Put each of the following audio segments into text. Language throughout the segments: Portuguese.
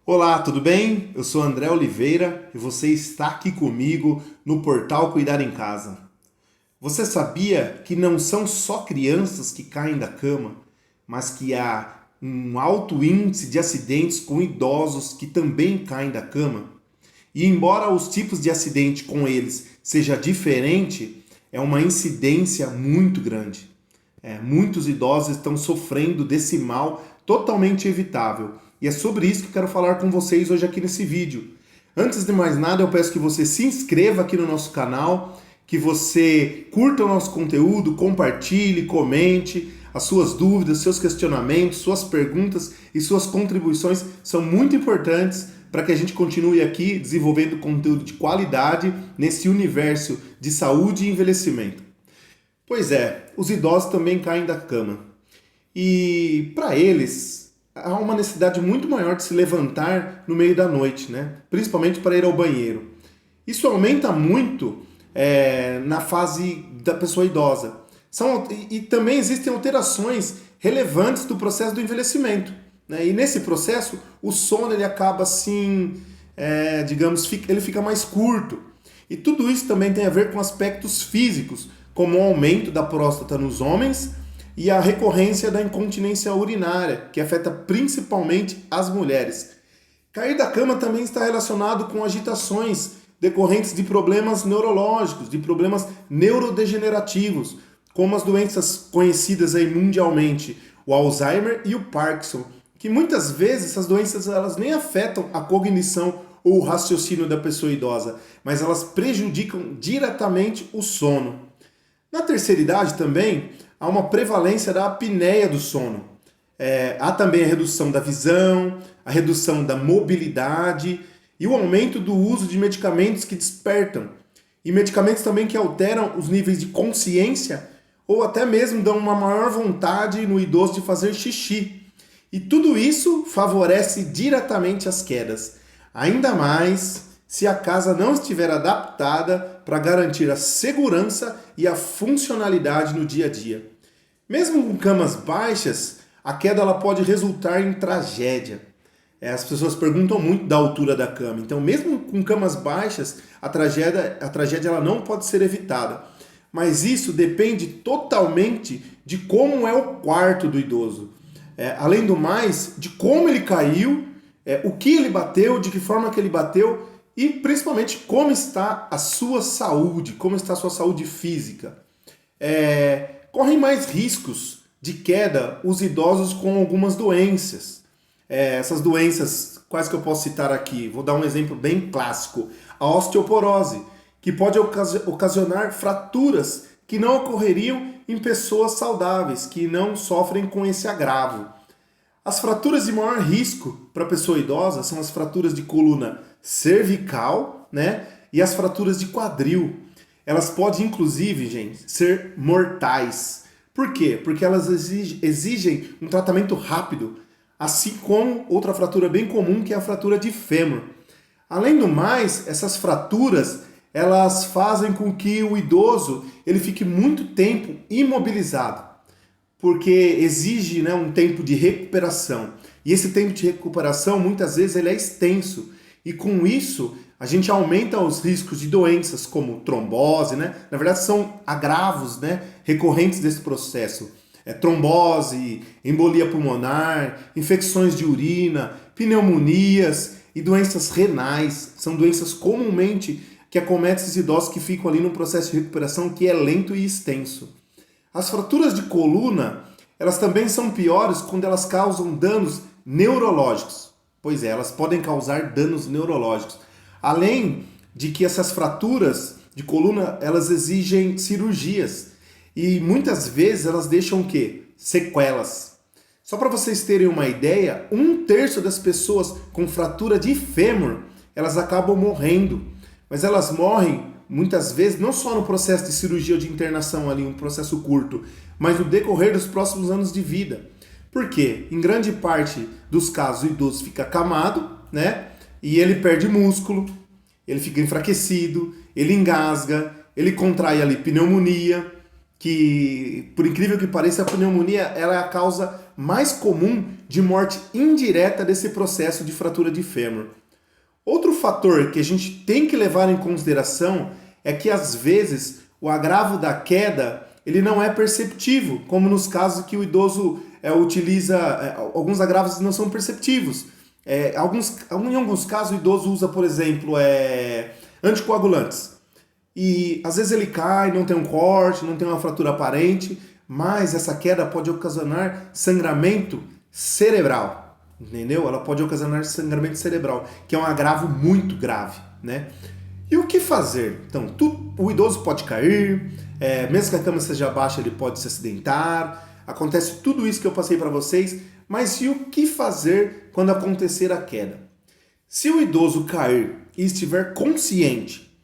Olá, tudo bem? Eu sou André Oliveira e você está aqui comigo no portal Cuidar em Casa. Você sabia que não são só crianças que caem da cama, mas que há um alto índice de acidentes com idosos que também caem da cama? E embora os tipos de acidente com eles seja diferente, é uma incidência muito grande. Muitos idosos estão sofrendo desse mal totalmente evitável. E é sobre isso que eu quero falar com vocês hoje aqui nesse vídeo. Antes de mais nada, eu peço que você se inscreva aqui no nosso canal, que você curta o nosso conteúdo, compartilhe, comente. As suas dúvidas, seus questionamentos, suas perguntas e suas contribuições são muito importantes para que a gente continue aqui desenvolvendo conteúdo de qualidade nesse universo de saúde e envelhecimento. Pois é, os idosos também caem da cama. E para eles, há uma necessidade muito maior de se levantar no meio da noite, né? Principalmente para ir ao banheiro. Isso aumenta muito na fase da pessoa idosa. E também existem alterações relevantes do processo do envelhecimento, né? E nesse processo, o sono ele acaba assim, ele fica mais curto. E tudo isso também tem a ver com aspectos físicos, como o aumento da próstata nos homens e a recorrência da incontinência urinária, que afeta principalmente as mulheres. Cair da cama também está relacionado com agitações decorrentes de problemas neurológicos, de problemas neurodegenerativos, como as doenças conhecidas aí mundialmente, o Alzheimer e o Parkinson, que muitas vezes essas doenças elas nem afetam a cognição ou o raciocínio da pessoa idosa, mas elas prejudicam diretamente o sono. Na terceira idade também há uma prevalência da apneia do sono. Há também a redução da visão, a redução da mobilidade e o aumento do uso de medicamentos que despertam. E medicamentos também que alteram os níveis de consciência ou até mesmo dão uma maior vontade no idoso de fazer xixi. E tudo isso favorece diretamente as quedas. Ainda mais se a casa não estiver adaptada para garantir a segurança e a funcionalidade no dia a dia. Mesmo com camas baixas, a queda ela pode resultar em tragédia. As pessoas perguntam muito da altura da cama. Então, mesmo com camas baixas, a tragédia ela não pode ser evitada. Mas isso depende totalmente de como é o quarto do idoso. Além do mais, de como ele caiu, o que ele bateu, de que forma que ele bateu e principalmente como está a sua saúde, como está a sua saúde física. Correm mais riscos de queda os idosos com algumas doenças. Essas doenças, quais que eu posso citar aqui? Vou dar um exemplo bem clássico. A osteoporose, que pode ocasionar fraturas que não ocorreriam em pessoas saudáveis, que não sofrem com esse agravo. As fraturas de maior risco para a pessoa idosa são as fraturas de coluna cervical, né? E as fraturas de quadril. Elas podem, inclusive, gente, ser mortais. Por quê? Porque elas exigem um tratamento rápido, assim como outra fratura bem comum, que é a fratura de fêmur. Além do mais, essas fraturas, elas fazem com que o idoso ele fique muito tempo imobilizado, porque exige, né, um tempo de recuperação. E esse tempo de recuperação, muitas vezes, ele é extenso. E com isso, a gente aumenta os riscos de doenças como trombose, né? Na verdade, são agravos, né, recorrentes desse processo. Trombose, embolia pulmonar, infecções de urina, pneumonias e doenças renais. São doenças comumente que acometem esses idosos que ficam ali num processo de recuperação que é lento e extenso. As fraturas de coluna, elas também são piores quando elas causam danos neurológicos. Pois é, elas podem causar danos neurológicos. Além de que essas fraturas de coluna, elas exigem cirurgias. E muitas vezes elas deixam o quê? Sequelas. Só para vocês terem uma ideia, 1/3 das pessoas com fratura de fêmur, elas acabam morrendo. Mas elas morrem muitas vezes não só no processo de cirurgia ou de internação ali, um processo curto, mas no decorrer dos próximos anos de vida. Por quê? Em grande parte dos casos o idoso fica acamado, né? E ele perde músculo, ele fica enfraquecido, ele engasga, ele contrai ali pneumonia, que por incrível que pareça a pneumonia ela é a causa mais comum de morte indireta desse processo de fratura de fêmur. Outro fator que a gente tem que levar em consideração é que às vezes o agravo da queda ele não é perceptível, como nos casos que o idoso utiliza, alguns agravos não são perceptivos. Em alguns casos o idoso usa, por exemplo, anticoagulantes. E às vezes ele cai, não tem um corte, não tem uma fratura aparente, mas essa queda pode ocasionar sangramento cerebral, entendeu? Ela pode ocasionar sangramento cerebral, que é um agravo muito grave, né? E o que fazer? Então, o idoso pode cair, mesmo que a cama seja baixa, ele pode se acidentar, acontece tudo isso que eu passei para vocês, mas e o que fazer quando acontecer a queda? Se o idoso cair e estiver consciente,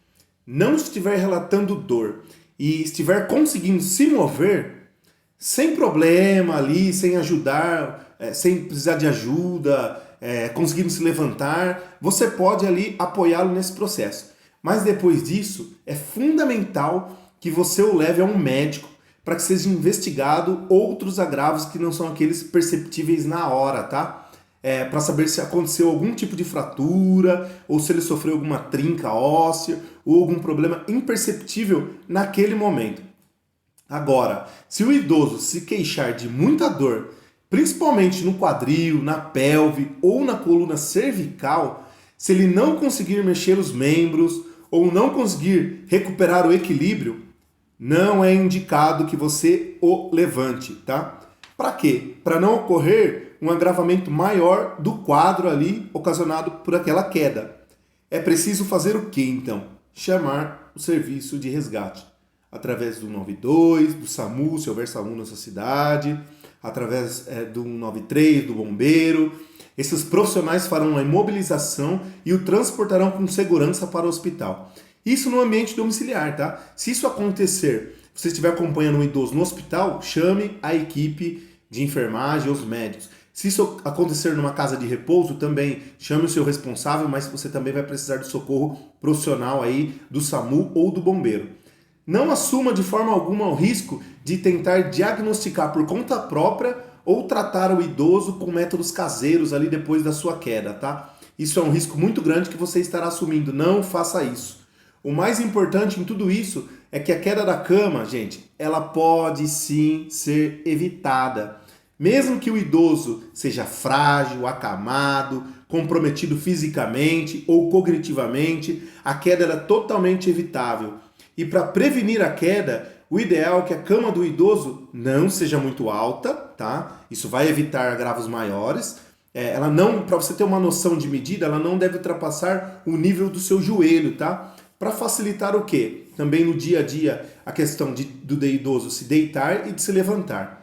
não estiver relatando dor e estiver conseguindo se mover, sem problema ali, sem ajudar, sem precisar de ajuda, conseguindo se levantar, você pode ali apoiá-lo nesse processo. Mas depois disso, é fundamental que você o leve a um médico para que seja investigado outros agravos que não são aqueles perceptíveis na hora, tá? Para saber se aconteceu algum tipo de fratura, ou se ele sofreu alguma trinca óssea, ou algum problema imperceptível naquele momento. Agora, se o idoso se queixar de muita dor, principalmente no quadril, na pelve ou na coluna cervical, se ele não conseguir mexer os membros ou não conseguir recuperar o equilíbrio, não é indicado que você o levante, tá? Para quê? Para não ocorrer um agravamento maior do quadro ali ocasionado por aquela queda. É preciso fazer o quê, então? Chamar o serviço de resgate. Através do 192, do SAMU, se houver SAMU na sua cidade, através do 193, do bombeiro. Esses profissionais farão a imobilização e o transportarão com segurança para o hospital. Isso no ambiente domiciliar, tá? Se isso acontecer, você estiver acompanhando um idoso no hospital, chame a equipe de enfermagem, os médicos. Se isso acontecer numa casa de repouso, também chame o seu responsável, mas você também vai precisar do socorro profissional aí do SAMU ou do bombeiro. Não assuma de forma alguma o risco de tentar diagnosticar por conta própria ou tratar o idoso com métodos caseiros ali depois da sua queda, tá? Isso é um risco muito grande que você estará assumindo. Não faça isso. O mais importante em tudo isso é que a queda da cama, gente, ela pode sim ser evitada. Mesmo que o idoso seja frágil, acamado, comprometido fisicamente ou cognitivamente, a queda é totalmente evitável. E para prevenir a queda, o ideal é que a cama do idoso não seja muito alta, tá? Isso vai evitar agravos maiores. Ela não, para você ter uma noção de medida, ela não deve ultrapassar o nível do seu joelho, tá? Para facilitar o quê? Também no dia a dia a questão do idoso se deitar e de se levantar.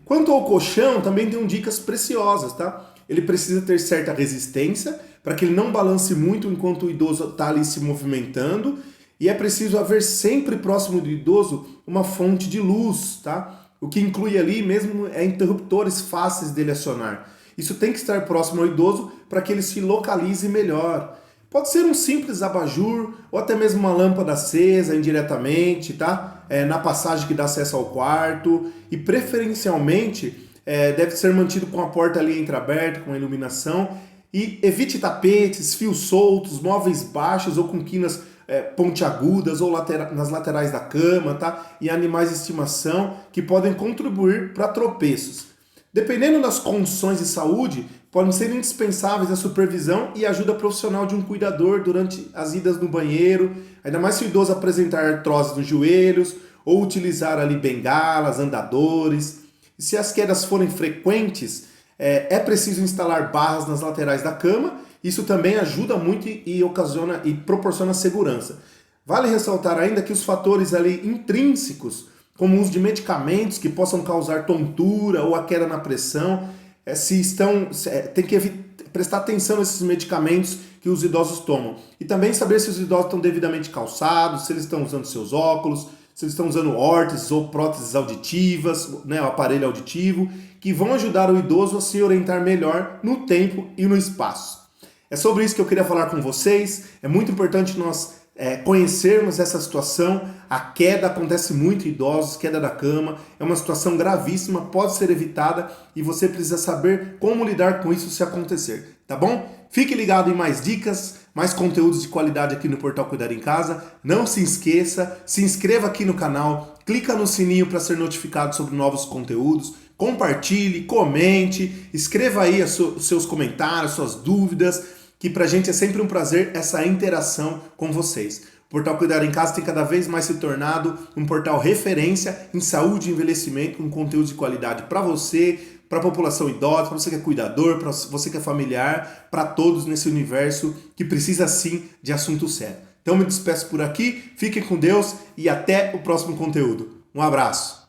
Quanto ao colchão, também tem dicas preciosas, tá? Ele precisa ter certa resistência para que ele não balance muito enquanto o idoso está ali se movimentando. E é preciso haver sempre próximo do idoso uma fonte de luz, tá? O que inclui ali mesmo interruptores fáceis dele acionar. Isso tem que estar próximo ao idoso para que ele se localize melhor. Pode ser um simples abajur ou até mesmo uma lâmpada acesa indiretamente, tá? Na passagem que dá acesso ao quarto e preferencialmente deve ser mantido com a porta ali entreaberta, com a iluminação e evite tapetes, fios soltos, móveis baixos ou com quinas pontiagudas ou nas laterais da cama, tá? E animais de estimação que podem contribuir para tropeços. Dependendo das condições de saúde, podem ser indispensáveis a supervisão e ajuda profissional de um cuidador durante as idas no banheiro, ainda mais se o idoso apresentar artrose nos joelhos ou utilizar ali bengalas, andadores. E se as quedas forem frequentes, é preciso instalar barras nas laterais da cama. Isso também ajuda muito e proporciona segurança. Vale ressaltar ainda que os fatores ali intrínsecos, como o uso de medicamentos que possam causar tontura ou a queda na pressão, tem que prestar atenção nesses medicamentos que os idosos tomam. E também saber se os idosos estão devidamente calçados, se eles estão usando seus óculos, se eles estão usando órteses ou próteses auditivas, né, o aparelho auditivo, que vão ajudar o idoso a se orientar melhor no tempo e no espaço. É sobre isso que eu queria falar com vocês. É muito importante nós conhecermos essa situação. A queda acontece muito em idosos, queda da cama, é uma situação gravíssima, pode ser evitada e você precisa saber como lidar com isso se acontecer, tá bom? Fique ligado em mais dicas, mais conteúdos de qualidade aqui no Portal Cuidar em Casa. Não se esqueça, se inscreva aqui no canal, clica no sininho para ser notificado sobre novos conteúdos, compartilhe, comente, escreva aí os seus comentários, suas dúvidas, que pra gente é sempre um prazer essa interação com vocês. O Portal Cuidar em Casa tem cada vez mais se tornado um portal referência em saúde e envelhecimento, com conteúdo de qualidade para você, para a população idosa, para você que é cuidador, para você que é familiar, para todos nesse universo que precisa sim de assunto sério. Então me despeço por aqui, fiquem com Deus e até o próximo conteúdo. Um abraço!